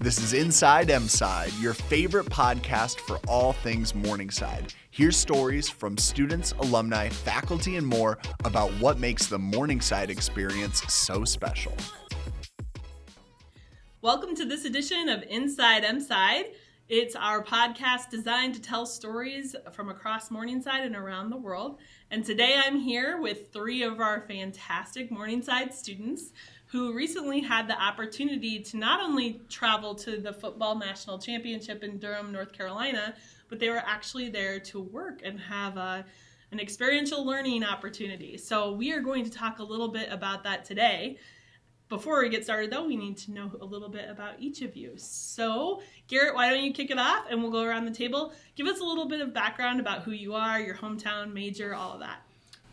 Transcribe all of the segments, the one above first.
This is Inside Mside, your favorite podcast for all things Morningside. Here's stories from students, alumni, faculty, and more about what makes the Morningside experience so special. Welcome to this edition of Inside Mside. It's our podcast designed to tell stories from across Morningside and around the world. And today I'm here with three of our fantastic Morningside students who recently had the opportunity to not only travel to the Football National Championship in Durham, North Carolina, but they were actually there to work and have an experiential learning opportunity. So we are going to talk a little bit about that today. Before we get started, though, we need to know a little bit about each of you. So, Garrett, why don't you kick it off, and we'll go around the table. Give us a little bit of background about who you are, your hometown, major, all of that.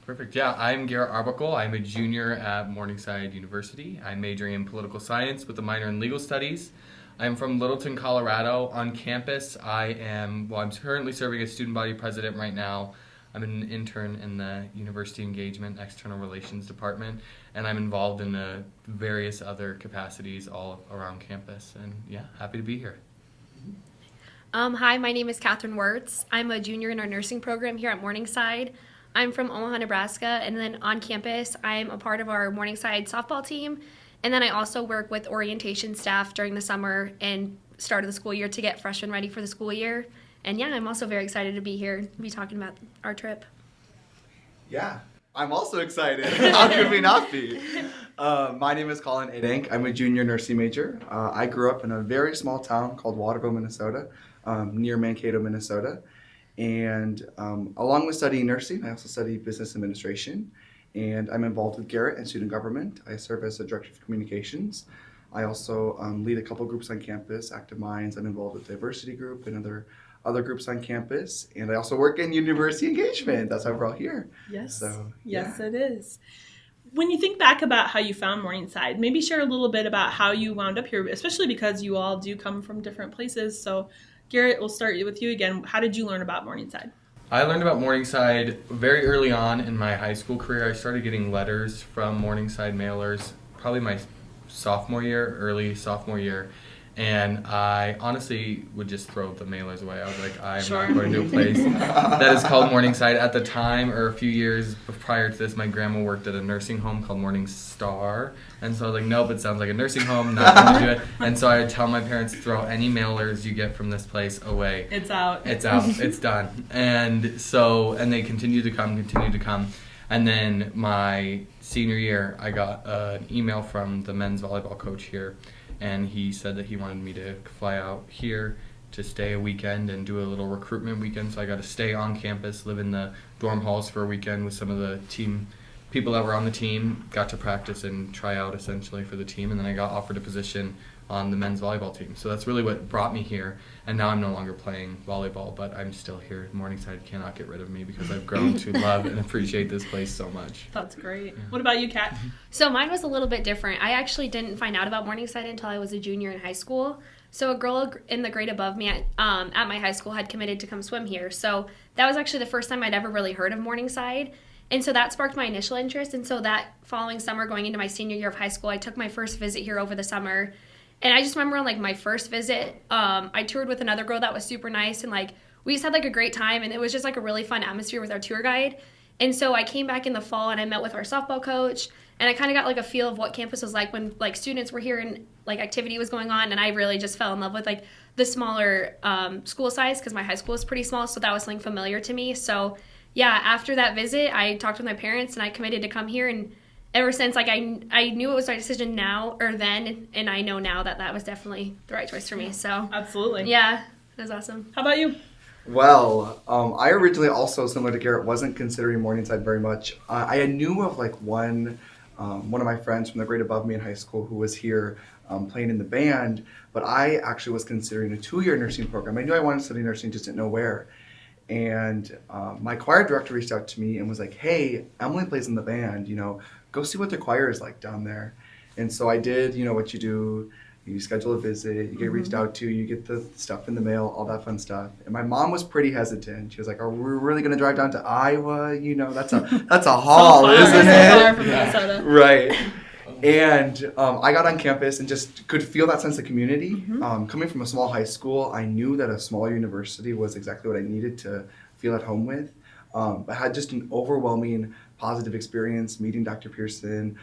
Perfect. Yeah, I'm Garrett Arbuckle. I'm a junior at Morningside University. I'm majoring in political science with a minor in legal studies. I'm from Littleton, Colorado. On campus, I'm currently serving as student body president right now. I'm an intern in the University Engagement External Relations Department, and I'm involved in various other capacities all around campus. And yeah, happy to be here. Hi, my name is Katherine Wurtz. I'm a junior in our nursing program here at Morningside. I'm from Omaha, Nebraska, and then on campus, I'm a part of our Morningside softball team, and then I also work with orientation staff during the summer and start of the school year to get freshmen ready for the school year. And yeah, I'm also very excited to be here to be talking about our trip. Yeah, I'm also excited. How could we not be? My name is Collin Adank. I'm a junior nursing major. I grew up in a very small town called Waterville, Minnesota, near Mankato, Minnesota. And along with studying nursing, I also study business administration. And I'm involved with Garrett and student government. I serve as a director of communications. I also lead a couple groups on campus, Active Minds. I'm involved with diversity group and other groups on campus. And I also work in University Engagement. That's why we're all here. Yes. So, yes, it is. When you think back about how you found Morningside, maybe share a little bit about how you wound up here, especially because you all do come from different places. So Garrett, we'll start with you again. How did you learn about Morningside? I learned about Morningside very early on in my high school career. I started getting letters from Morningside mailers probably my early sophomore year. And I honestly would just throw the mailers away. I was like, I'm not going to a place that is called Morningside. At the time, or a few years prior to this, my grandma worked at a nursing home called Morningstar. And so I was like, nope, it sounds like a nursing home, not going to do it. And so I would tell my parents, throw any mailers you get from this place away. It's out. It's done. And they continued to come. And then my senior year, I got an email from the men's volleyball coach here. And he said that he wanted me to fly out here to stay a weekend and do a little recruitment weekend. So I got to stay on campus, live in the dorm halls for a weekend with some of the team people that were on the team, got to practice and try out essentially for the team. And then I got offered a position on the men's volleyball team. So that's really what brought me here. And now I'm no longer playing volleyball, but I'm still here. Morningside cannot get rid of me because I've grown to love and appreciate this place so much. That's great. Yeah. What about you, Kat? So mine was a little bit different. I actually didn't find out about Morningside until I was a junior in high school. So a girl in the grade above me at my high school had committed to come swim here. So that was actually the first time I'd ever really heard of Morningside. And so that sparked my initial interest. And so that following summer, going into my senior year of high school, I took my first visit here over the summer. And I just remember on, my first visit, I toured with another girl that was super nice. And, we just had, a great time. And it was just, a really fun atmosphere with our tour guide. And so I came back in the fall, and I met with our softball coach. And I kind of got, a feel of what campus was like when, students were here and, activity was going on. And I really just fell in love with, the smaller school size because my high school was pretty small. So that was something familiar to me. So, yeah, after that visit, I talked with my parents, and I committed to come here. And ever since, I knew it was the right decision then, and I know now that was definitely the right choice for me. So absolutely, yeah, it was awesome. How about you? Well, I originally also, similar to Garrett, wasn't considering Morningside very much. I knew of one of my friends from the grade above me in high school who was here playing in the band, but I actually was considering a 2-year nursing program. I knew I wanted to study nursing, just didn't know where. And my choir director reached out to me and was like, hey, Emily plays in the band, go see what the choir is like down there. And so I did, what you do. You schedule a visit, you get reached out to, you get the stuff in the mail, all that fun stuff. And my mom was pretty hesitant. She was like, are we really going to drive down to Iowa? That's a haul, so far, isn't so it? far from Minnesota. Right. And I got on campus and just could feel that sense of community. Coming from a small high school, I knew that a smaller university was exactly what I needed to feel at home with. But had just an overwhelming positive experience meeting Dr. Pearson,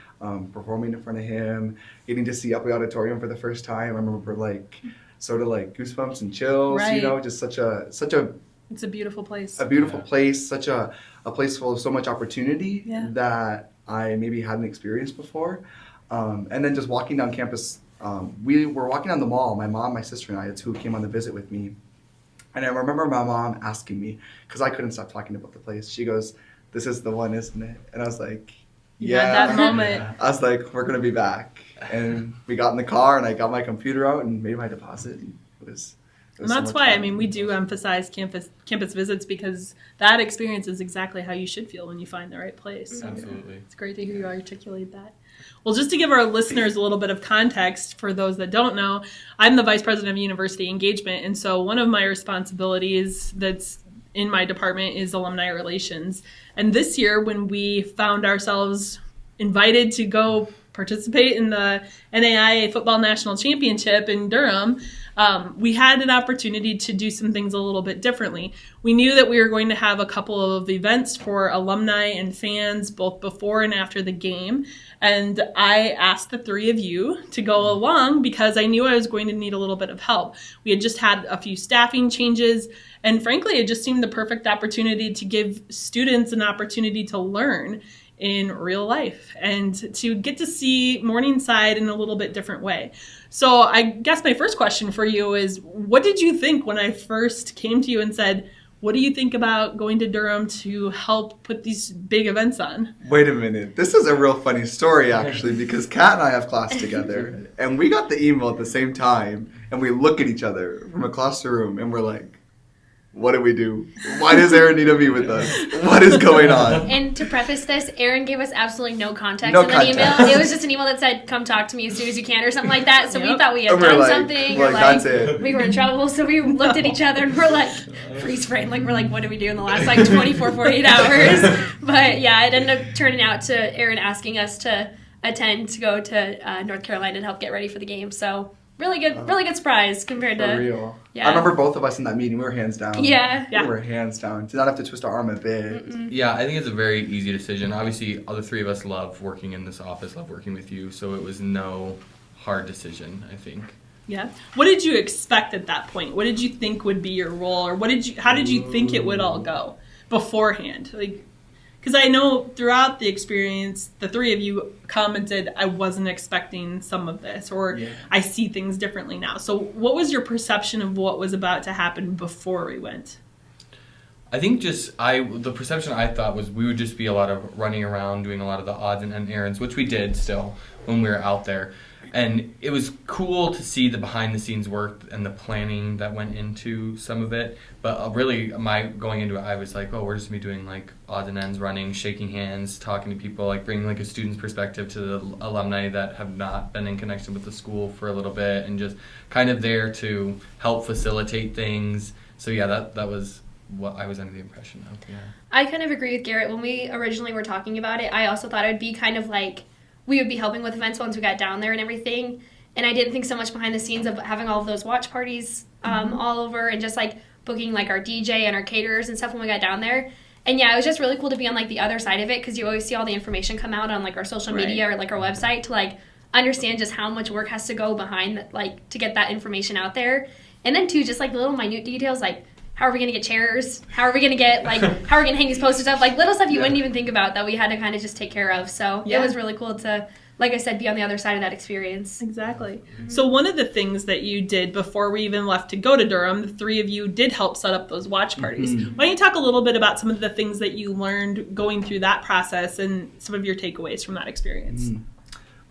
performing in front of him, getting to see Upley Auditorium for the first time. I remember sort of like goosebumps and chills, Right. just such a It's a beautiful place. a beautiful place, such a place full of so much opportunity that I maybe hadn't experienced before. And then just walking down campus, we were walking down the mall, my mom, my sister, and I, it's who came on the visit with me. And I remember my mom asking me, because I couldn't stop talking about the place, she goes, "This is the one, isn't it?" And I was like, yeah. That moment. I was like, "We're going to be back." And we got in the car, and I got my computer out and made my deposit. And it was And that's why, we do emphasize campus visits, because that experience is exactly how you should feel when you find the right place. So Absolutely. it's great to hear you articulate that. Well, just to give our listeners a little bit of context for those that don't know, I'm the Vice President of University Engagement, and so one of my responsibilities that's in my department is alumni relations. And this year, when we found ourselves invited to go participate in the NAIA Football National Championship in Durham, we had an opportunity to do some things a little bit differently. We knew that we were going to have a couple of events for alumni and fans both before and after the game. And I asked the three of you to go along because I knew I was going to need a little bit of help. We had just had a few staffing changes, and frankly, it just seemed the perfect opportunity to give students an opportunity to learn in real life and to get to see Morningside in a little bit different way. So I guess my first question for you is, what did you think when I first came to you and said, what do you think about going to Durham to help put these big events on? Wait a minute. This is a real funny story, actually, because Kat and I have class together, and we got the email at the same time, and we look at each other from across the room, and we're like, what do we do? Why does Erin need to be with us? What is going on? And to preface this, Erin gave us absolutely no context No in that context. email. It was just an email that said, "Come talk to me as soon as you can," or something like that. So we thought we had And we're done like- something. we're Or like, that's it. we were in trouble. So we looked at each other and we're like, freeze frame. Like, we're like, what did we do in the last 24, 48 hours? But yeah, it ended up turning out to Erin asking us to attend to go to North Carolina and help get ready for the game. So really good surprise compared For to real. Yeah. I remember both of us in that meeting. We were hands down. Yeah. We were hands down. Did not have to twist our arm a bit. Yeah, I think it's a very easy decision. Obviously, all the three of us love working in this office, love working with you, so it was no hard decision, I think. Yeah. What did you expect at that point? What did you think would be your role, or how did you think it would all go beforehand? Because I know throughout the experience, the three of you commented, I wasn't expecting some of this, or I see things differently now. So what was your perception of what was about to happen before we went? I think the perception I thought was we would just be a lot of running around, doing a lot of the odds and errands, which we did still when we were out there. And it was cool to see the behind-the-scenes work and the planning that went into some of it. But really, going into it, I was like, we're just going to be doing odds and ends, running, shaking hands, talking to people, bringing a student's perspective to the alumni that have not been in connection with the school for a little bit, and just kind of there to help facilitate things. So yeah, that was what I was under the impression of. Yeah. I kind of agree with Garrett. When we originally were talking about it, I also thought it would be kind of we would be helping with events once we got down there and everything. And I didn't think so much behind the scenes of having all of those watch parties all over, and just booking our DJ and our caterers and stuff when we got down there. And yeah, it was just really cool to be on the other side of it, because you always see all the information come out on our social media or our website, to understand just how much work has to go behind to get that information out there. And then too, just the little minute details, how are we going to get chairs? How are we going to get, how are we going to hang these posters up? Little stuff you wouldn't even think about that we had to kind of just take care of. So it was really cool to, like I said, be on the other side of that experience. Exactly. So one of the things that you did before we even left to go to Durham, the three of you did help set up those watch parties. Why don't you talk a little bit about some of the things that you learned going through that process and some of your takeaways from that experience?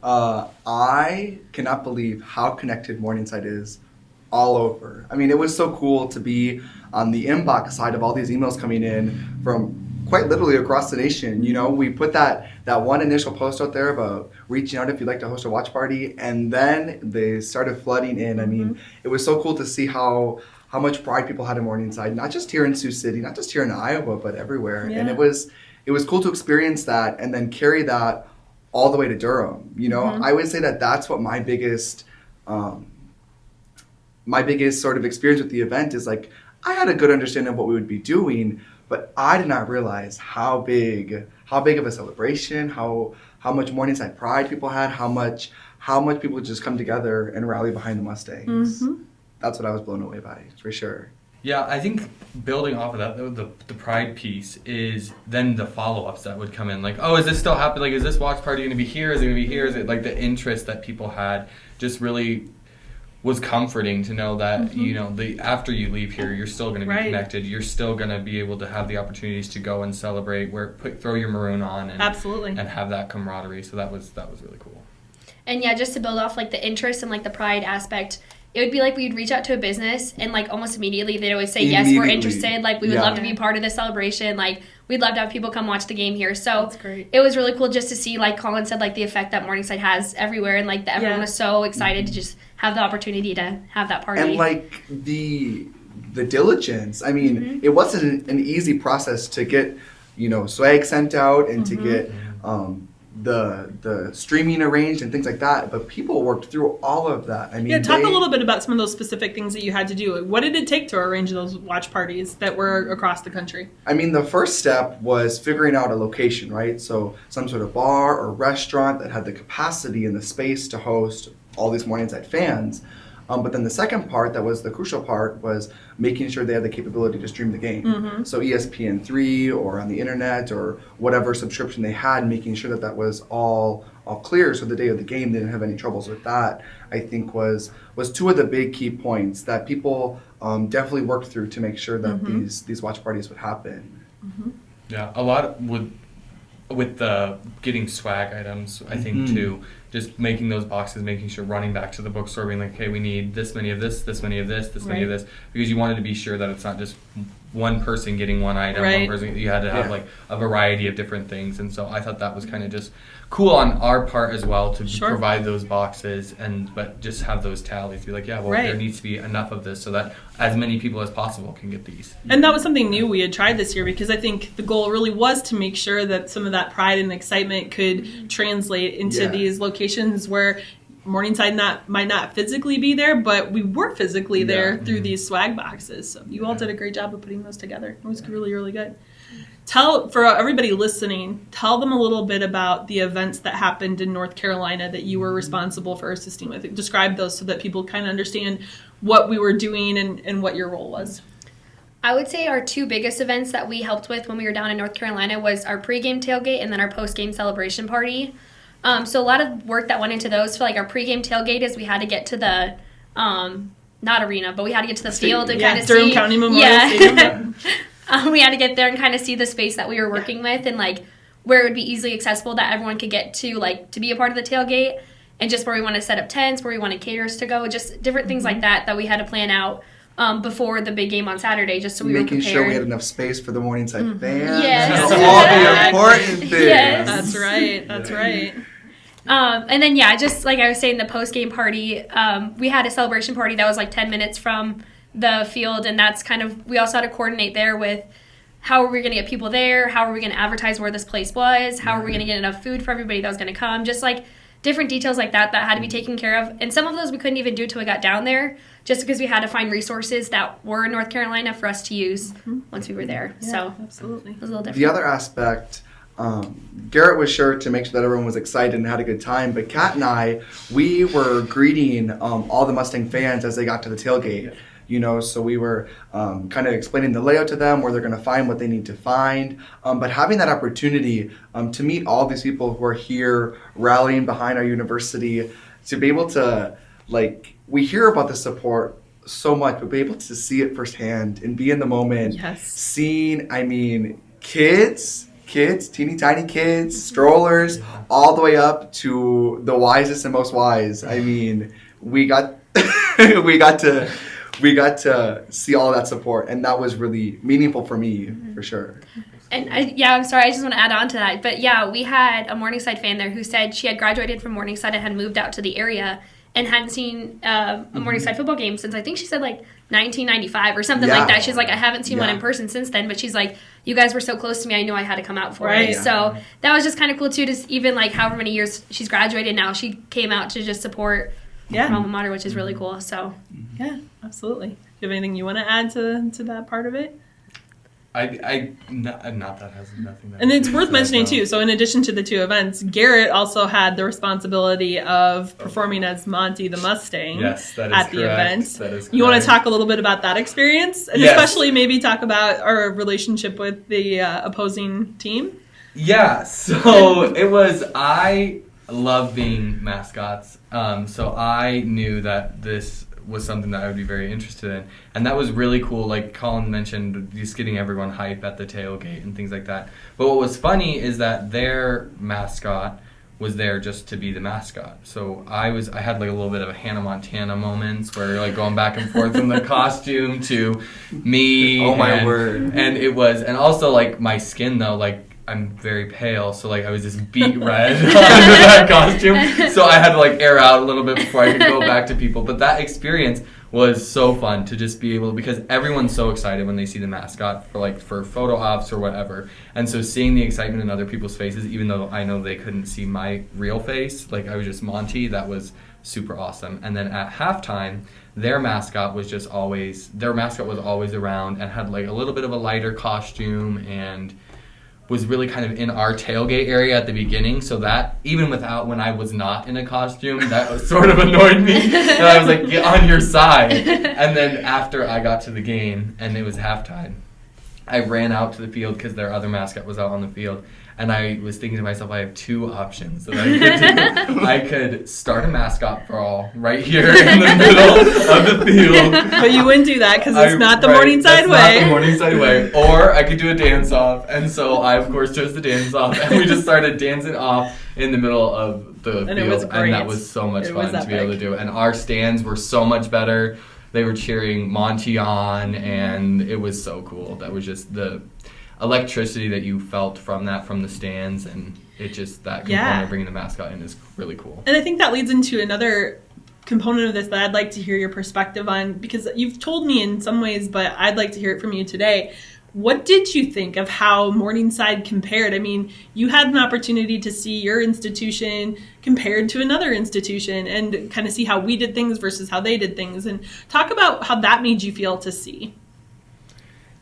I cannot believe how connected Morningside is all over. It was so cool to be on the inbox side of all these emails coming in from quite literally across the nation. We put that one initial post out there about reaching out if you'd like to host a watch party, and then they started flooding in. It was so cool to see how much pride people had in Morningside, not just here in Sioux City, not just here in Iowa, but everywhere. And it was cool to experience that and then carry that all the way to Durham. You know, I would say that that's what my biggest sort of experience with the event is. Like, I had a good understanding of what we would be doing, but I did not realize how big of a celebration, how much Morningside pride people had, how much people would just come together and rally behind the Mustangs. That's what I was blown away by, for sure. Yeah, I think building off of that, the pride piece is then the follow-ups that would come in. Like, oh, is this still happening? Like, is this watch party going to be here? Is it going to be here? Is it like the interest that people had just really was comforting to know that, you know, after you leave here, you're still going to be connected. You're still going to be able to have the opportunities to go and celebrate, throw your maroon on and have that camaraderie. So that was really cool. And yeah, just to build off like the interest and like the pride aspect, it would be like we'd reach out to a business and like almost immediately they'd always say, yes, we're interested. Like, we would love to be part of this celebration. Like, we'd love to have people come watch the game here. So it was really cool just to see, like Collin said, like the effect that Morningside has everywhere. And like everyone was so excited to just have the opportunity to have that party. And like the diligence. I mean, it wasn't an easy process to get, you know, swag sent out and to get the streaming arranged and things like that, but people worked through all of that. I mean, talk a little bit about some of those specific things that you had to do. What did it take to arrange those watch parties that were across the country? I mean, the first step was figuring out a location, right? So some sort of bar or restaurant that had the capacity and the space to host all these Morningside fans. But then the second part, that was the crucial part, was making sure they had the capability to stream the game. So ESPN3 or on the internet or whatever subscription they had, making sure that that was all clear so the day of the game they didn't have any troubles with that, I think was two of the big key points that people definitely worked through to make sure that these watch parties would happen. Yeah, a lot with the getting swag items, I think, too. Just making those boxes, making sure, running back to the bookstore, being like, okay, we need this many of this many of this many of this, because you wanted to be sure that it's not just one person getting one item, one person. You had to have like a variety of different things, and so I thought that was kind of just cool on our part as well to provide those boxes, but just have those tallies. Be like, yeah, well, there needs to be enough of this so that as many people as possible can get these. And that was something new we had tried this year, because I think the goal really was to make sure that some of that pride and excitement could translate into these locations where Morningside might not physically be there, but we were physically there through these swag boxes. So you all did a great job of putting those together. It was really, really good. For everybody listening, tell them a little bit about the events that happened in North Carolina that you were responsible for assisting with. Describe those so that people kind of understand what we were doing and what your role was. I would say our two biggest events that we helped with when we were down in North Carolina was our pregame tailgate and then our postgame celebration party. So a lot of work that went into those. For like our pregame tailgate is we had to get to the not arena, but we had to get to the field and kind of see Durham County Memorial Stadium. We had to get there and kind of see the space that we were working with and like where it would be easily accessible that everyone could get to, like to be a part of the tailgate, and just where we want to set up tents, where we wanted caterers to go, just different things like that we had to plan out before the big game on Saturday, just so we were prepared. Making sure we had enough space for the Morningside fans. Yes. All the important things. Yes. That's right. And then, just like I was saying, the post-game party, we had a celebration party that was like 10 minutes from the field, and that's kind of, we also had to coordinate there with how are we going to get people there, how are we going to advertise where this place was, how are we going to get enough food for everybody that was going to come, just like different details like that had to be taken care of. And some of those we couldn't even do until we got down there, just because we had to find resources that were in North Carolina for us to use once we were there. Yeah, so absolutely. It was a little different. The other aspect, Garrett was sure to make sure that everyone was excited and had a good time, but Kat and I, we were greeting all the Mustang fans as they got to the tailgate. You know, so we were kind of explaining the layout to them, where they're going to find what they need to find. But having that opportunity to meet all these people who are here rallying behind our university, to be able to, like, we hear about the support so much, but be able to see it firsthand and be in the moment. Seeing, I mean, kids, teeny tiny kids, strollers, all the way up to the wisest and most wise. I mean, we got we got to see all that support, and that was really meaningful for me, for sure. And I'm sorry, I just want to add on to that. But we had a Morningside fan there who said she had graduated from Morningside and had moved out to the area, and hadn't seen a Morningside football game since I think she said like 1995 or something like that. She's like, I haven't seen one in person since then, but she's like, you guys were so close to me, I knew I had to come out for it. Yeah. So that was just kind of cool too, to even like however many years she's graduated now, she came out to just support her alma mater, which is really cool. So yeah, absolutely. Do you have anything you want to add to that part of it? Not that has nothing. And it's worth mentioning too. So in addition to the two events, Garrett also had the responsibility of performing as Monty the Mustang. Yes, that is at the correct. event. That is correct. You want to talk a little bit about that experience, and especially maybe talk about our relationship with the opposing team? Yeah. So it was. I love being mascots. So I knew that this was something that I would be very interested in, and that was really cool. Like Collin mentioned, just getting everyone hype at the tailgate and things like that. But what was funny is that their mascot was there just to be the mascot. So I had like a little bit of a Hannah Montana moments where like going back and forth from the costume to me. Oh my word! And it was, and also like my skin though, like I'm very pale, so like I was just beet red under that costume. So I had to like air out a little bit before I could go back to people. But that experience was so fun to just be able to, because everyone's so excited when they see the mascot for photo ops or whatever. And so seeing the excitement in other people's faces, even though I know they couldn't see my real face, like I was just Monty, that was super awesome. And then at halftime, their mascot was always around and had like a little bit of a lighter costume and was really kind of in our tailgate area at the beginning, so that even when I was not in a costume, that sort of annoyed me. And I was like, get on your side. And then after I got to the game and it was halftime, I ran out to the field because their other mascot was out on the field. And I was thinking to myself, I have two options that I could do. I could start a mascot brawl right here in the middle of the field. But you wouldn't do that because it's not the Morningside way. Not the Morningside way. Or I could do a dance-off. And so I, of course, chose the dance-off. And we just started dancing off in the middle of the field. It was great. And that was so much fun to be able to do. And our stands were so much better. They were cheering Monty on, and it was so cool. That was just the electricity that you felt from the stands, and it just, that component of bringing the mascot in is really cool. And I think that leads into another component of this that I'd like to hear your perspective on, because you've told me in some ways, but I'd like to hear it from you today. What did you think of how Morningside compared? I mean, you had an opportunity to see your institution compared to another institution and kind of see how we did things versus how they did things, and talk about how that made you feel to see.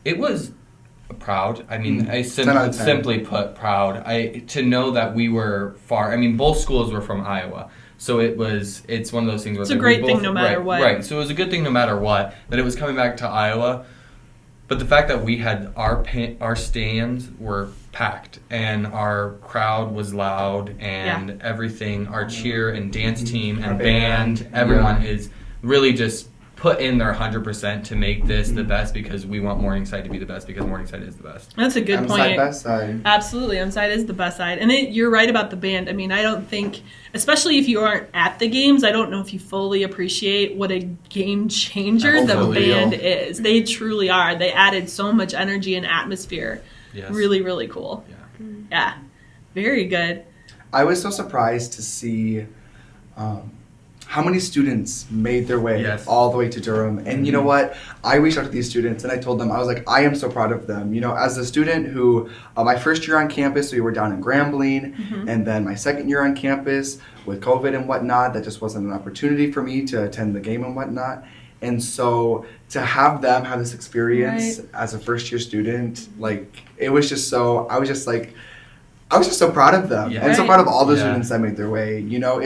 It was proud. I mean, I simply put, proud. To know that we were far. I mean, both schools were from Iowa, so it's one of those things where it's a great thing no matter what. Right. So it was a good thing no matter what that it was coming back to Iowa. But the fact that we had our stands were packed and our crowd was loud and everything, our cheer and dance team and band, everyone is really just put in their 100% to make this the best, because we want Morningside to be the best, because Morningside is the best. That's a good point. Mside best side. Absolutely, Mside is the best side. And you're right about the band. I mean, I don't think, especially if you aren't at the games, I don't know if you fully appreciate what a game changer the band is. They truly are. They added so much energy and atmosphere. Yes. Really, really cool. Yeah. Very good. I was so surprised to see how many students made their way all the way to Durham. And you know what? I reached out to these students and I told them, I was like, I am so proud of them. You know, as a student who, my first year on campus, we were down in Grambling, and then my second year on campus with COVID and whatnot, that just wasn't an opportunity for me to attend the game and whatnot. And so to have them have this experience as a first year student, like, it was just so, I was just so proud of them. And so proud of all the students that made their way. You know,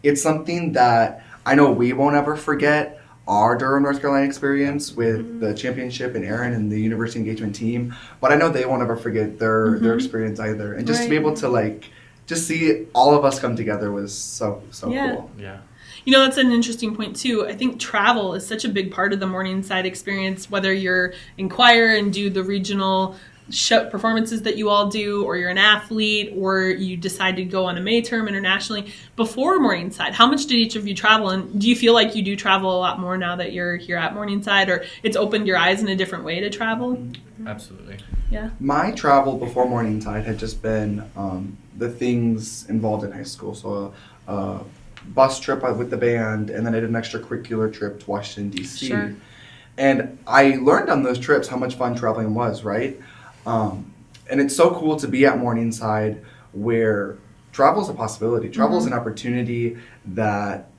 it's something that I know we won't ever forget, our Durham, North Carolina experience with the championship and Erin and the University Engagement team, but I know they won't ever forget their experience either. And just to be able to just see all of us come together was so cool. Yeah. You know, that's an interesting point too. I think travel is such a big part of the Morningside experience, whether you're in choir and do the regional show performances that you all do, or you're an athlete, or you decide to go on a May term internationally. Before Morningside, how much did each of you travel, and do you feel like you do travel a lot more now that you're here at Morningside, or it's opened your eyes in a different way to travel? Absolutely. Yeah. My travel before Morningside had just been the things involved in high school. So bus trip with the band, and then I did an extracurricular trip to Washington, D.C. Sure. And I learned on those trips how much fun traveling was, right? And it's so cool to be at Morningside where travel is a possibility. Travel is an opportunity that,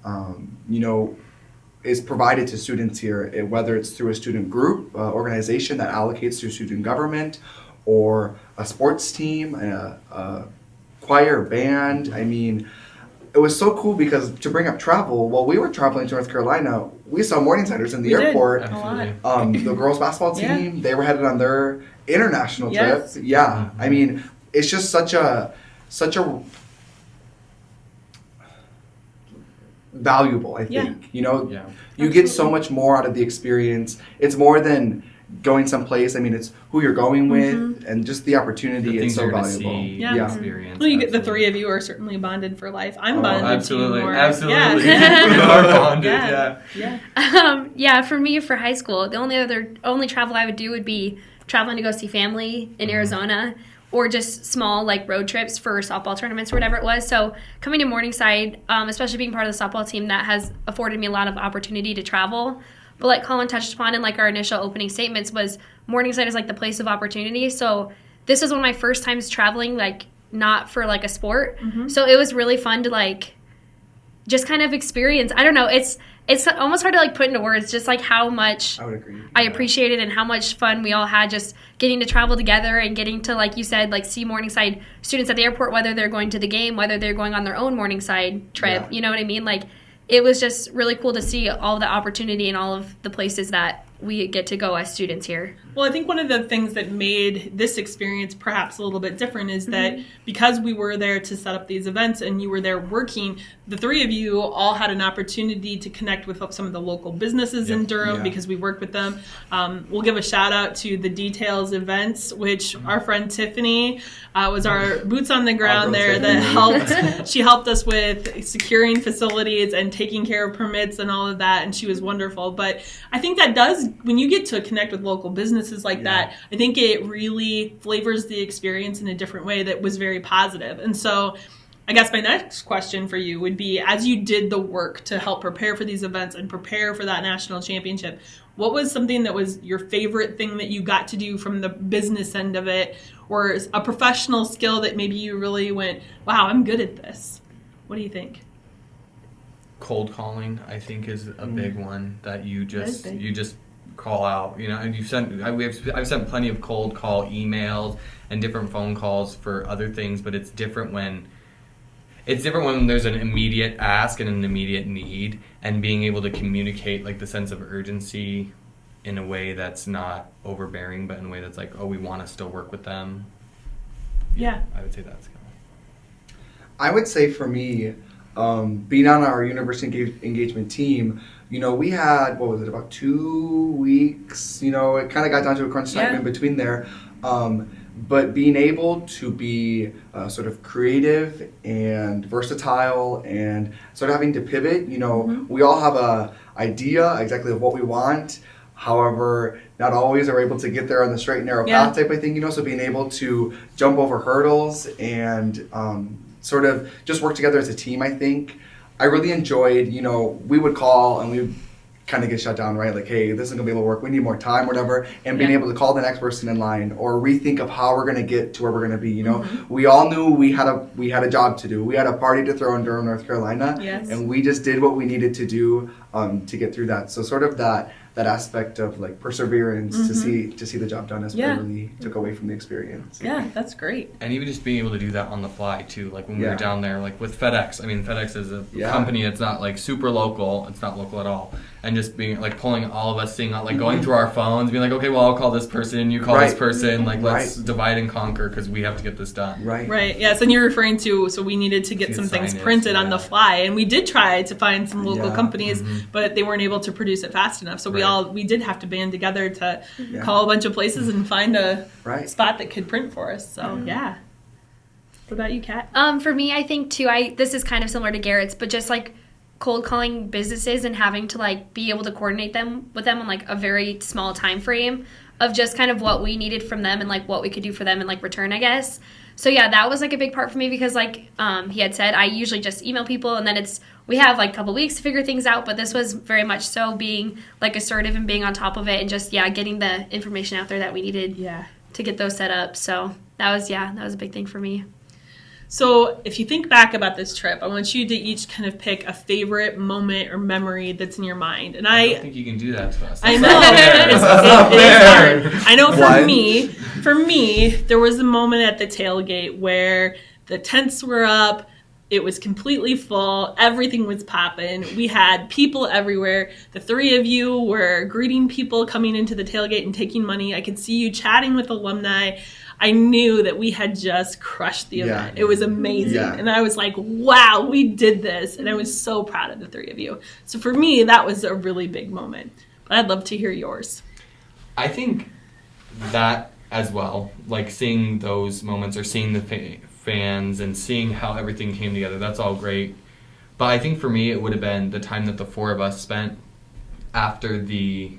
is provided to students here, whether it's through a student group, organization that allocates through student government, or a sports team, a choir, band. I mean, it was so cool because to bring up travel, while we were traveling to North Carolina, we saw Morningsiders in the airport. The girls basketball team, they were headed on their international trip. Yeah, I mean, it's just such a valuable, I think. You get so much more out of the experience. It's more than going someplace. I mean, it's who you're going with and just the opportunity. It's so valuable. Experience. Well, you get the three of you are certainly bonded for life. I'm bonded to you more. Absolutely. Yeah. We are bonded. Yeah, for me, for high school, the only travel I would do would be traveling to go see family in Arizona, or just small like road trips for softball tournaments or whatever it was. So coming to Morningside, especially being part of the softball team, that has afforded me a lot of opportunity to travel. But like Collin touched upon in like our initial opening statements, was Morningside is like the place of opportunity. So this was one of my first times traveling, like not for like a sport. So it was really fun to like just kind of experience. I don't know. It's almost hard to like put into words just like how much I would agree. I appreciated and how much fun we all had just getting to travel together and getting to, like you said, like see Morningside students at the airport, whether they're going to the game, whether they're going on their own Morningside trip. You know what I mean? Like it was just really cool to see all the opportunity and all of the places that we get to go as students here. Well, I think one of the things that made this experience perhaps a little bit different is that because we were there to set up these events and you were there working, the three of you all had an opportunity to connect with some of the local businesses in Durham because we worked with them. We'll give a shout out to the Details events, which our friend Tiffany was our boots on the ground there that helped. She helped us with securing facilities and taking care of permits and all of that, and she was wonderful. But I think that does, when you get to connect with local businesses like that, I think it really flavors the experience in a different way that was very positive. And so I guess my next question for you would be, as you did the work to help prepare for these events and prepare for that national championship, what was something that was your favorite thing that you got to do from the business end of it, or a professional skill that maybe you really went, wow, I'm good at this? What do you think? Cold calling, I think, is a big one that you just call out, and I've sent plenty of cold call emails and different phone calls for other things, but it's different when there's an immediate ask and an immediate need, and being able to communicate like the sense of urgency in a way that's not overbearing, but in a way that's like, oh, we want to still work with them. I would say that's kind of. I would say for me, being on our University Engagement team, we had, what was it, about 2 weeks, it kind of got down to a crunch time in between there. But being able to be sort of creative and versatile and sort of having to pivot, we all have a idea exactly of what we want. However, not always are able to get there on the straight and narrow path type of thing, so being able to jump over hurdles and sort of just work together as a team, I think. I really enjoyed, we would call and we would kind of get shut down, right? Like, hey, this isn't gonna be able to work. We need more time, whatever. And being able to call the next person in line or rethink of how we're gonna get to where we're gonna be. We all knew we had a job to do. We had a party to throw in Durham, North Carolina, and we just did what we needed to do to get through that. So sort of that aspect of like perseverance to see the job done is what I really took away from the experience. Yeah, that's great. And even just being able to do that on the fly too, like when we were down there, like with FedEx. I mean, FedEx is a company that's not like super local. It's not local at all. And just being like pulling all of us, seeing like going through our phones, being like, okay, well, I'll call this person, you call this person, like let's divide and conquer because we have to get this done. Right. Yes, and you're referring to, so we needed to get some things printed on the fly, and we did try to find some local companies, but they weren't able to produce it fast enough. So we did have to band together to call a bunch of places and find a spot that could print for us. So What about you, Kat? For me, I think too, this is kind of similar to Garrett's, but just like cold calling businesses and having to like be able to coordinate them with them on like a very small time frame of just kind of what we needed from them and like what we could do for them in like return, I guess. So yeah, that was like a big part for me because like he had said, I usually just email people and then we have like a couple weeks to figure things out, but this was very much so being like assertive and being on top of it and just getting the information out there that we needed to get those set up. So that was a big thing for me. So if you think back about this trip, I want you to each kind of pick a favorite moment or memory that's in your mind. And I don't think you can do that to us. I know. It's hard. I know for me, there was a moment at the tailgate where the tents were up. It was completely full. Everything was popping. We had people everywhere. The three of you were greeting people coming into the tailgate and taking money. I could see you chatting with alumni. I knew that we had just crushed the event. It was amazing. Yeah. And I was like, wow, we did this. And I was so proud of the three of you. So for me, that was a really big moment. But I'd love to hear yours. I think that as well, like seeing those moments or seeing the fans and seeing how everything came together, that's all great. But I think for me, it would have been the time that the four of us spent after the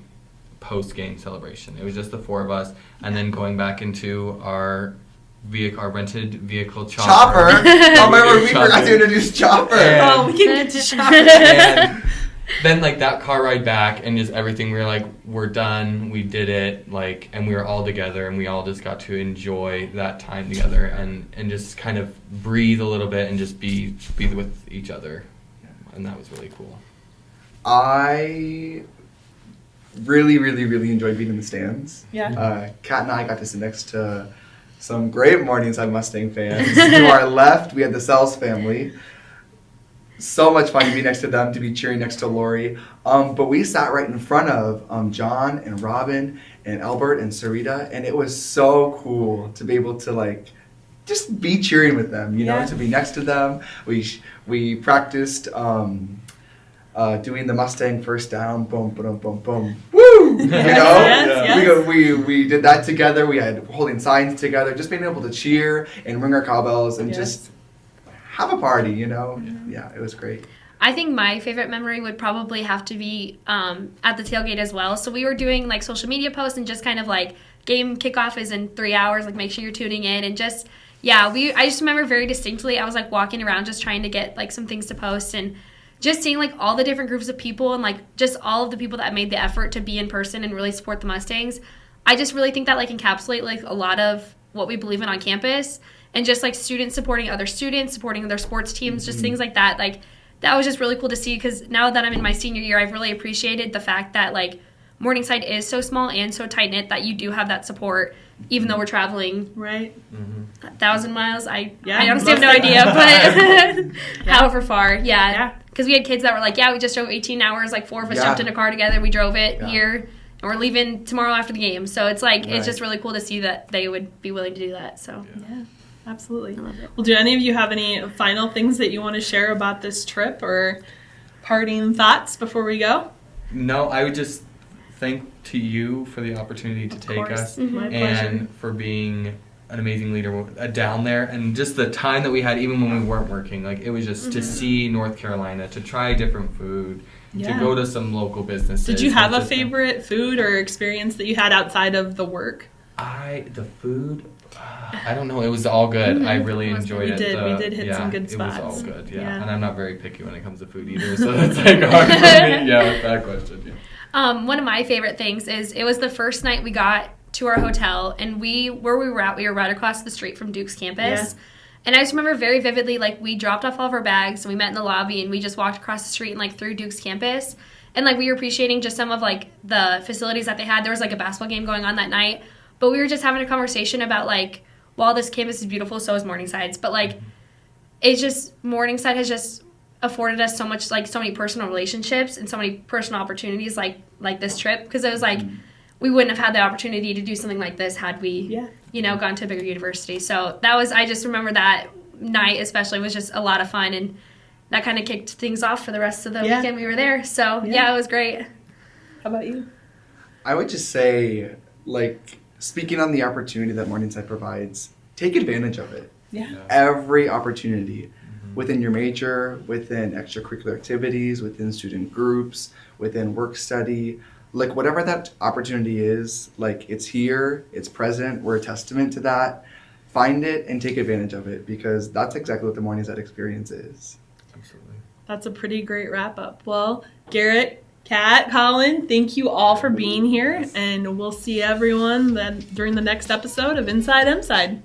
post-game celebration. It was just the four of us, and then going back into our rented vehicle Chopper. Oh, remember we forgot to introduce Chopper. We can get to Chopper. And then like that car ride back and just everything, we were like, we're done, we did it, like, and we were all together and we all just got to enjoy that time together and just kind of breathe a little bit and just be with each other. And that was really cool. I really, really, really enjoyed being in the stands. Yeah. Kat and I got to sit next to some great Morningside Mustang fans. To our left, we had the Sells family. So much fun to be next to them, to be cheering next to Lori. But we sat right in front of John and Robin and Albert and Sarita, and it was so cool to be able to like just be cheering with them, you know, to be next to them. We practiced doing the Mustang first down, boom, boom, boom, boom, woo! You know, Yes. We did that together. We had holding signs together, just being able to cheer and ring our cowbells and just have a party. You know, it was great. I think my favorite memory would probably have to be at the tailgate as well. So we were doing like social media posts and just kind of like game kickoff is in 3 hours. Like make sure you're tuning in and just I just remember very distinctly. I was like walking around just trying to get like some things to post and just seeing like all the different groups of people and like just all of the people that made the effort to be in person and really support the Mustangs. I just really think that like encapsulate like a lot of what we believe in on campus and just like students supporting other students, supporting their sports teams, just things like that. Like that was just really cool to see because now that I'm in my senior year, I've really appreciated the fact that like Morningside is so small and so tight-knit that you do have that support even though we're traveling 1,000 miles. I honestly have no idea, but however far, because we had kids that were like, we just drove 18 hours, like 4 of us jumped in a car together, we drove it here, and we're leaving tomorrow after the game. So it's like, it's just really cool to see that they would be willing to do that. So yeah, absolutely. I love it. Well, do any of you have any final things that you want to share about this trip or parting thoughts before we go? No, I would just thank to you for the opportunity to take us and for being an amazing leader down there and just the time that we had even when we weren't working. Like it was just to see North Carolina, to try different food, to go to some local businesses. Did you have a favorite food or experience that you had outside of the work? The food, I don't know. It was all good. I really enjoyed it. We did hit some good spots. It was all good, And I'm not very picky when it comes to food either, so that's like hard for me. With that question, One of my favorite things is it was the first night we got to our hotel, and we were right across the street from Duke's campus. And I just remember very vividly, like, we dropped off all of our bags, and we met in the lobby, and we just walked across the street and, like, through Duke's campus. And, like, we were appreciating just some of, like, the facilities that they had. There was, like, a basketball game going on that night. But we were just having a conversation about, like, while this campus is beautiful, so is Morningside's. But, like, it's just, Morningside has just afforded us so much, like, so many personal relationships and so many personal opportunities, like this trip. Because it was, like, we wouldn't have had the opportunity to do something like this had we, gone to a bigger university. So that was, I just remember that night especially was just a lot of fun, and that kind of kicked things off for the rest of the weekend we were there. So, it was great. How about you? I would just say, like, speaking on the opportunity that Morningside provides, take advantage of it. Every opportunity. within your major, within extracurricular activities, within student groups, within work study. Like whatever that opportunity is, like it's here, it's present, we're a testament to that. Find it and take advantage of it, because that's exactly what the Morningside experience is. Absolutely. That's a pretty great wrap up. Well, Garrett, Kat, Collin, thank you all for being here, and we'll see everyone then during the next episode of Inside Mside.